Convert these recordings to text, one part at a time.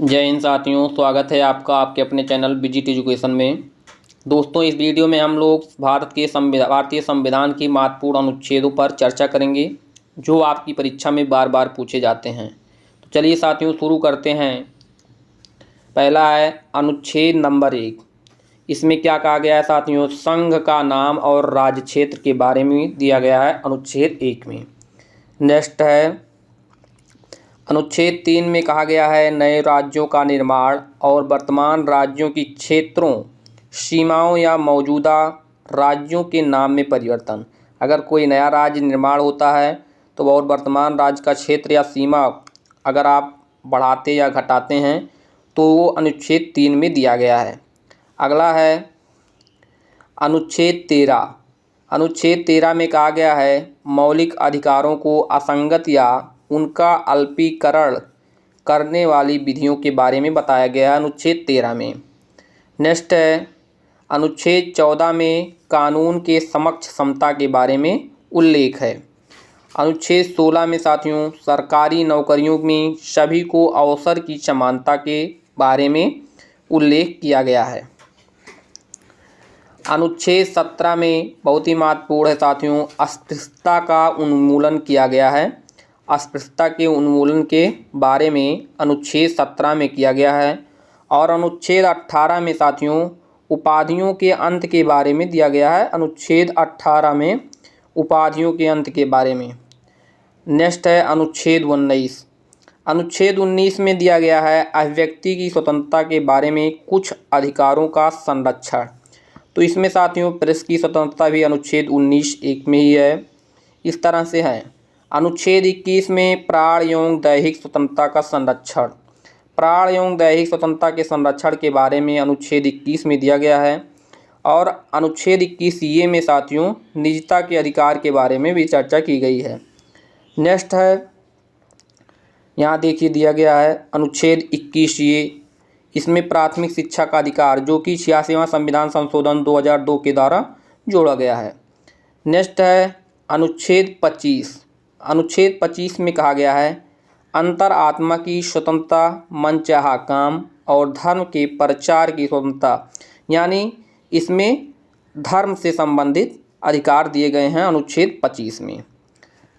जय हिंद साथियों, स्वागत है आपका आपके अपने चैनल विजिट एजुकेशन में। दोस्तों, इस वीडियो में हम लोग भारतीय संविधान की महत्वपूर्ण अनुच्छेदों पर चर्चा करेंगे जो आपकी परीक्षा में बार बार पूछे जाते हैं। तो चलिए साथियों, शुरू करते हैं। पहला है अनुच्छेद नंबर 1। इसमें क्या कहा गया है साथियों? संघ का नाम और राज्य क्षेत्र के बारे में दिया गया है अनुच्छेद 1 में। नेक्स्ट है अनुच्छेद 3 में कहा गया है नए राज्यों का निर्माण और वर्तमान राज्यों की क्षेत्रों, सीमाओं या मौजूदा राज्यों के नाम में परिवर्तन। अगर कोई नया राज्य निर्माण होता है तो और वर्तमान राज्य का क्षेत्र या सीमा अगर आप बढ़ाते या घटाते हैं तो वो अनुच्छेद 3 में दिया गया है। अगला है अनुच्छेद 13। अनुच्छेद 13 में कहा गया है मौलिक अधिकारों को असंगत या उनका अल्पीकरण करने वाली विधियों के बारे में बताया गया है अनुच्छेद 13 में। नेक्स्ट है अनुच्छेद 14 में कानून के समक्ष समता के बारे में उल्लेख है। अनुच्छेद 16 में साथियों सरकारी नौकरियों में सभी को अवसर की समानता के बारे में उल्लेख किया गया है। अनुच्छेद 17 में बहुत ही महत्वपूर्ण है साथियों, अस्पृश्यता का उन्मूलन किया गया है। अस्पृश्यता के उन्मूलन के बारे में अनुच्छेद 17 में किया गया है। और अनुच्छेद 18 में साथियों उपाधियों के अंत के बारे में दिया गया है। अनुच्छेद 18 में उपाधियों के अंत के बारे में। नेक्स्ट है अनुच्छेद 19। अनुच्छेद 19 में दिया गया है अभिव्यक्ति की स्वतंत्रता के बारे में कुछ अधिकारों का संरक्षण। तो इसमें साथियों प्रेस की स्वतंत्रता भी अनुच्छेद 19(1) में ही है। इस तरह से है। अनुच्छेद 21 में प्राण एवं दैहिक स्वतंत्रता का संरक्षण। प्राण एवं दैहिक स्वतंत्रता के संरक्षण के बारे में अनुच्छेद 21 में दिया गया है। और अनुच्छेद 21(a) में साथियों निजता के अधिकार के बारे में भी चर्चा की गई है। नेक्स्ट है, यहाँ देखिए दिया गया है अनुच्छेद 21(a). इसमें प्राथमिक शिक्षा का अधिकार जो कि 86वां संविधान संशोधन 2002 के द्वारा जोड़ा गया है। नेक्स्ट है अनुच्छेद 25। अनुच्छेद 25 में कहा गया है अंतर आत्मा की स्वतंत्रता, मनचाहा काम और धर्म के प्रचार की स्वतंत्रता, यानी इसमें धर्म से संबंधित अधिकार दिए गए हैं अनुच्छेद 25 में।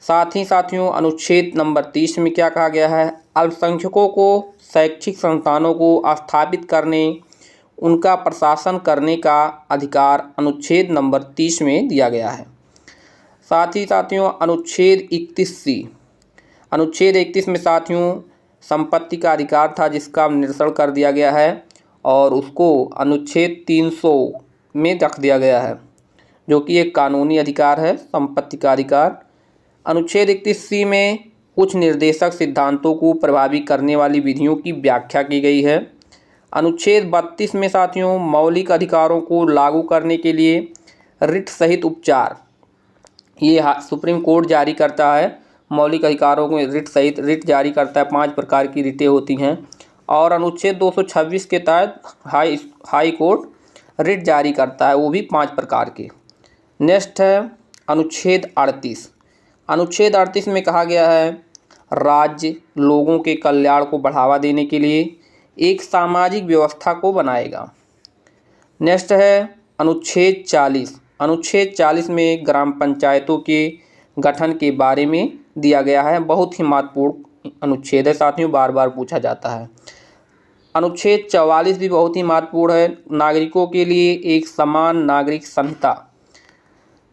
साथ ही साथियों अनुच्छेद नंबर 30 में क्या कहा गया है? अल्पसंख्यकों को शैक्षिक संस्थानों को स्थापित करने, उनका प्रशासन करने का अधिकार अनुच्छेद नंबर 30 में दिया गया है। साथ ही साथियों अनुच्छेद 31(c). अनुच्छेद 31 में साथियों संपत्ति का अधिकार था जिसका निरसन कर दिया गया है और उसको अनुच्छेद 300 में रख दिया गया है जो कि एक कानूनी अधिकार है, संपत्ति का अधिकार। अनुच्छेद 31(c) में कुछ निर्देशक सिद्धांतों को प्रभावी करने वाली विधियों की व्याख्या की गई है। अनुच्छेद 32 में साथियों मौलिक अधिकारों को लागू करने के लिए रिट सहित उपचार, ये सुप्रीम कोर्ट जारी करता है। मौलिक अधिकारों को रिट जारी करता है। 5 प्रकार की रिटें होती हैं। और अनुच्छेद 226 के तहत हाई कोर्ट रिट जारी करता है, वो भी 5 प्रकार के। नेक्स्ट है अनुच्छेद 38। अनुच्छेद 38 में कहा गया है राज्य लोगों के कल्याण को बढ़ावा देने के लिए एक सामाजिक व्यवस्था को बनाएगा। नेक्स्ट है अनुच्छेद 40। अनुच्छेद 40 में ग्राम पंचायतों के गठन के बारे में दिया गया है। बहुत ही महत्वपूर्ण अनुच्छेद है साथियों, बार बार पूछा जाता है। अनुच्छेद 44 भी बहुत ही महत्वपूर्ण है। नागरिकों के लिए एक समान नागरिक संहिता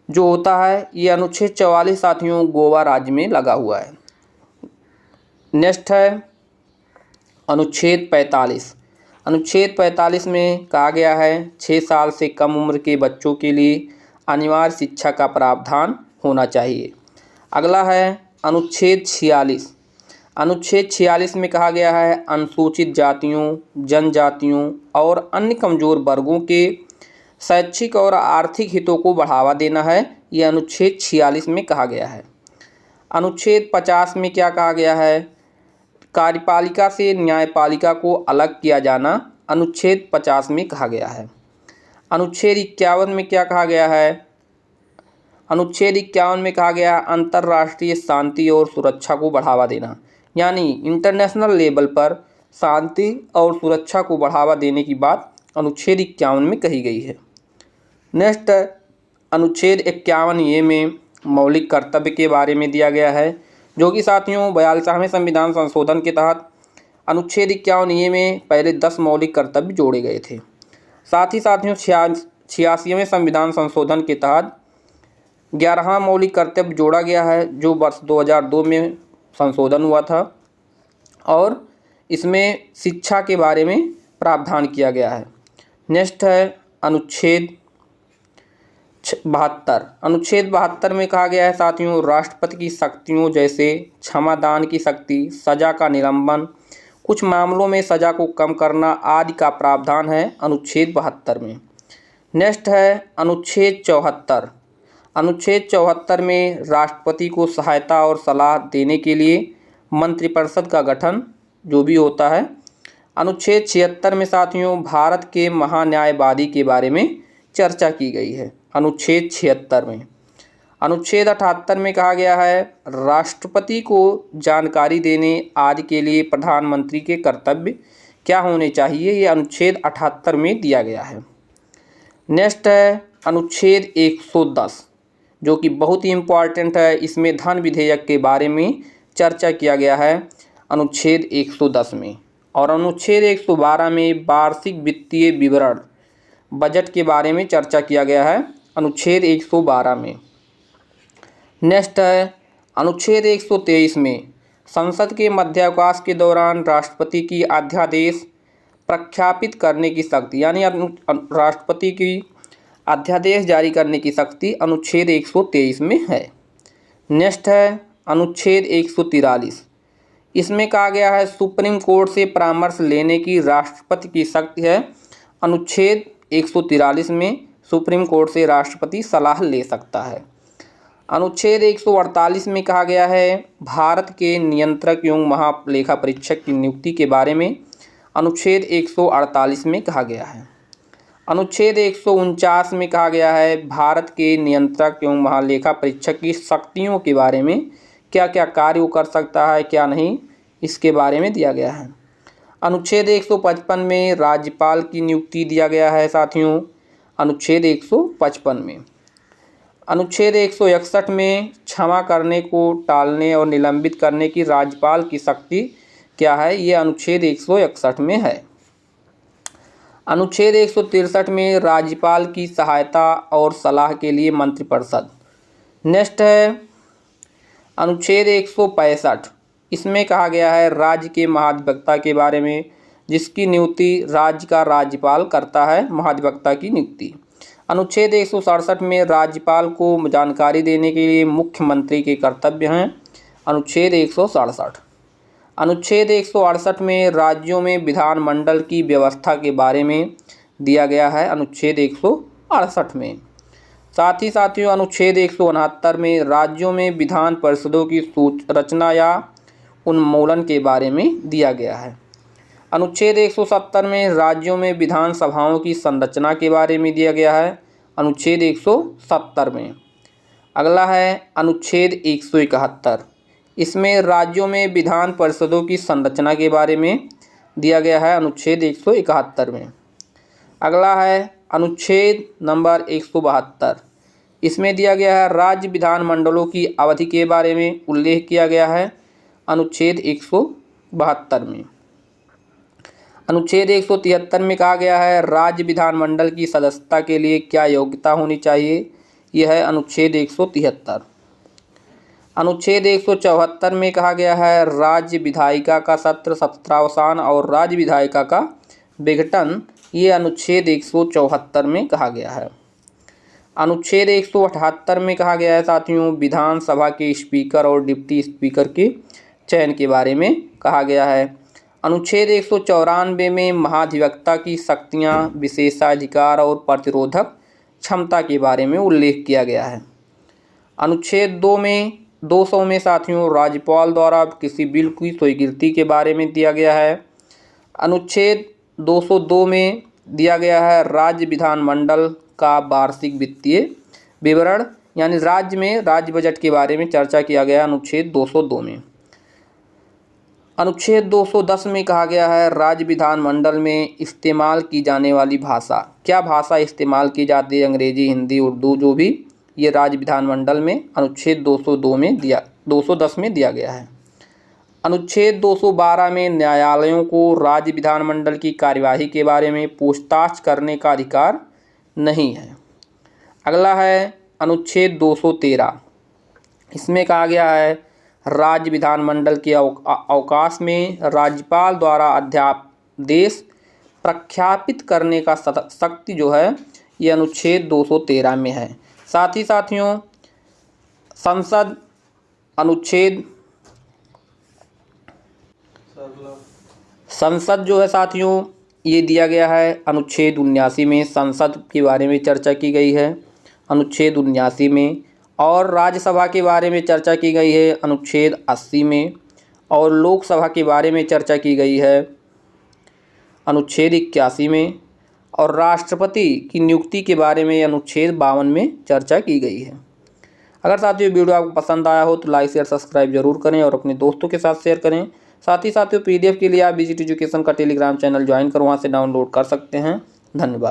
जो होता है, ये अनुच्छेद 44 साथियों गोवा राज्य में लगा हुआ है। नेक्स्ट है अनुच्छेद 45। अनुच्छेद 45 में कहा गया है 6 साल से कम उम्र के बच्चों के लिए अनिवार्य शिक्षा का प्रावधान होना चाहिए। अगला है अनुच्छेद 46। अनुच्छेद 46 में कहा गया है अनुसूचित जातियों, जनजातियों और अन्य कमज़ोर वर्गों के शैक्षिक और आर्थिक हितों को बढ़ावा देना है। यह अनुच्छेद 46 में कहा गया है। अनुच्छेद 50 में क्या कहा गया है? कार्यपालिका से न्यायपालिका को अलग किया जाना अनुच्छेद 50 में कहा गया है। अनुच्छेद 51 में क्या कहा गया है? अनुच्छेद 51 में कहा गया अंतर्राष्ट्रीय शांति और सुरक्षा को बढ़ावा देना, यानी इंटरनेशनल लेवल पर शांति और सुरक्षा को बढ़ावा देने की बात अनुच्छेद 51 में कही गई है। नेक्स्ट अनुच्छेद 51 ए में मौलिक कर्तव्य के बारे में दिया गया है, जो कि साथियों 42वें संविधान संशोधन के तहत अनुच्छेद 51 ए में पहले 10 मौलिक कर्तव्य जोड़े गए थे। साथ ही साथियों 86वें संविधान संशोधन के तहत 11वां मौलिक कर्तव्य जोड़ा गया है, जो वर्ष 2002 में संशोधन हुआ था और इसमें शिक्षा के बारे में प्रावधान किया गया है। नेक्स्ट है अनुच्छेद 72। अनुच्छेद 72 में कहा गया है साथियों, राष्ट्रपति की शक्तियों जैसे क्षमादान की शक्ति, सजा का निलंबन, कुछ मामलों में सजा को कम करना आदि का प्रावधान है अनुच्छेद 72 में। नेक्स्ट है अनुच्छेद 74। अनुच्छेद 74 में राष्ट्रपति को सहायता और सलाह देने के लिए मंत्रिपरिषद का गठन जो भी होता है। अनुच्छेद 76 में साथियों भारत के महान्यायवादी के बारे में चर्चा की गई है अनुच्छेद 76 में। अनुच्छेद 78 में कहा गया है राष्ट्रपति को जानकारी देने आदि के लिए प्रधानमंत्री के कर्तव्य क्या होने चाहिए, ये अनुच्छेद 78 में दिया गया है। नेक्स्ट है अनुच्छेद 110, जो कि बहुत ही इम्पॉर्टेंट है। इसमें धन विधेयक के बारे में चर्चा किया गया है अनुच्छेद 110 में। और अनुच्छेद 112 में वार्षिक वित्तीय विवरण बजट के बारे में चर्चा किया गया है अनुच्छेद 112 में। नेक्स्ट है अनुच्छेद 123 में संसद के मध्यावकाश के दौरान राष्ट्रपति की अध्यादेश प्रख्यापित करने की शक्ति, यानी राष्ट्रपति की अध्यादेश जारी करने की शक्ति अनुच्छेद 123 में है। नेक्स्ट है अनुच्छेद 143। इसमें कहा गया है सुप्रीम कोर्ट से परामर्श लेने की राष्ट्रपति की शक्ति है। अनुच्छेद 143 में सुप्रीम कोर्ट से राष्ट्रपति सलाह ले सकता है। अनुच्छेद 148 में कहा गया है भारत के नियंत्रक एवं महालेखा परीक्षक की नियुक्ति के बारे में अनुच्छेद 148 में कहा गया है। अनुच्छेद 149 में कहा गया है भारत के नियंत्रक एवं महालेखा परीक्षक की शक्तियों के बारे में, क्या क्या कार्य वो कर सकता है क्या नहीं, इसके बारे में दिया गया है। अनुच्छेद 155 में राज्यपाल की नियुक्ति दिया गया है साथियों अनुच्छेद 155 में। अनुच्छेद 161 में क्षमा करने को टालने और निलंबित करने की राज्यपाल की शक्ति क्या है, ये अनुच्छेद 161 में है। अनुच्छेद 163 में राज्यपाल की सहायता और सलाह के लिए मंत्रिपरिषद। नेक्स्ट है अनुच्छेद 165। इसमें कहा गया है राज्य के महाधिवक्ता के बारे में, जिसकी नियुक्ति राज्य का राज्यपाल करता है, महाधिवक्ता की नियुक्ति। अनुच्छेद 167 में राज्यपाल को जानकारी देने के लिए मुख्यमंत्री के कर्तव्य हैं, अनुच्छेद 167। अनुच्छेद 168 में राज्यों में विधानमंडल की व्यवस्था के बारे में दिया गया है, अनुच्छेद 168 में। साथ ही साथियों अनुच्छेद 169 में राज्यों में विधान परिषदों की रचना या उन्मूलन के बारे में दिया गया है। अनुच्छेद 170 में राज्यों में विधान सभाओं की संरचना के बारे में दिया गया है, अनुच्छेद 170 में। अगला है अनुच्छेद 171। इसमें राज्यों में विधान परिषदों की संरचना के बारे में दिया गया है, अनुच्छेद 171 में। अगला है अनुच्छेद नंबर 172। इसमें दिया गया है राज्य विधानमंडलों की अवधि के बारे में उल्लेख किया गया है, अनुच्छेद 172 में। अनुच्छेद 173 में कहा गया है राज्य विधानमंडल की सदस्यता के लिए क्या योग्यता होनी चाहिए, यह है अनुच्छेद 173। अनुच्छेद 174 में कहा गया है राज्य विधायिका का सत्रावसान और राज्य विधायिका का विघटन, ये अनुच्छेद 174 में कहा गया है। अनुच्छेद 178 में कहा गया है साथियों विधानसभा के स्पीकर और डिप्टी स्पीकर के चयन के बारे में कहा गया है। अनुच्छेद 194 में महाधिवक्ता की शक्तियाँ, विशेषाधिकार और प्रतिरोधक क्षमता के बारे में उल्लेख किया गया है। अनुच्छेद 200 में साथियों राज्यपाल द्वारा किसी बिल की स्वीकृति के बारे में दिया गया है। अनुच्छेद 202 में दिया गया है राज्य विधानमंडल का वार्षिक वित्तीय विवरण, यानी राज्य में राज्य बजट के बारे में चर्चा किया गया अनुच्छेद 202 में। अनुच्छेद 210 में कहा गया है राज्य विधानमंडल में इस्तेमाल की जाने वाली भाषा। क्या भाषा इस्तेमाल की जाती है? अंग्रेजी, हिंदी, उर्दू, जो भी, ये राज्य विधानमंडल में अनुच्छेद 210 में दिया गया है। अनुच्छेद 212 में न्यायालयों को राज्य विधानमंडल की कार्यवाही के बारे में पूछताछ करने का अधिकार नहीं है। अगला है अनुच्छेद 213। इसमें कहा गया है राज्य विधानमंडल के अवकाश में राज्यपाल द्वारा अध्यादेश प्रख्यापित करने का शक्ति जो है ये अनुच्छेद 213 में है। साथ ही साथियों संसद जो है साथियों ये दिया गया है अनुच्छेद 79 में। संसद के बारे में चर्चा की गई है अनुच्छेद 79 में, और राज्यसभा के बारे में चर्चा की गई है अनुच्छेद 80 में, और लोकसभा के बारे में चर्चा की गई है अनुच्छेद 81 में, और राष्ट्रपति की नियुक्ति के बारे में अनुच्छेद 52 में चर्चा की गई है। अगर साथियों वीडियो आपको पसंद आया हो तो लाइक शेयर सब्सक्राइब जरूर करें और अपने दोस्तों के साथ शेयर करें। साथ ही साथियों PDF के लिए आप विजिट एजुकेशन का टेलीग्राम चैनल ज्वाइन कर वहाँ से डाउनलोड कर सकते हैं। धन्यवाद।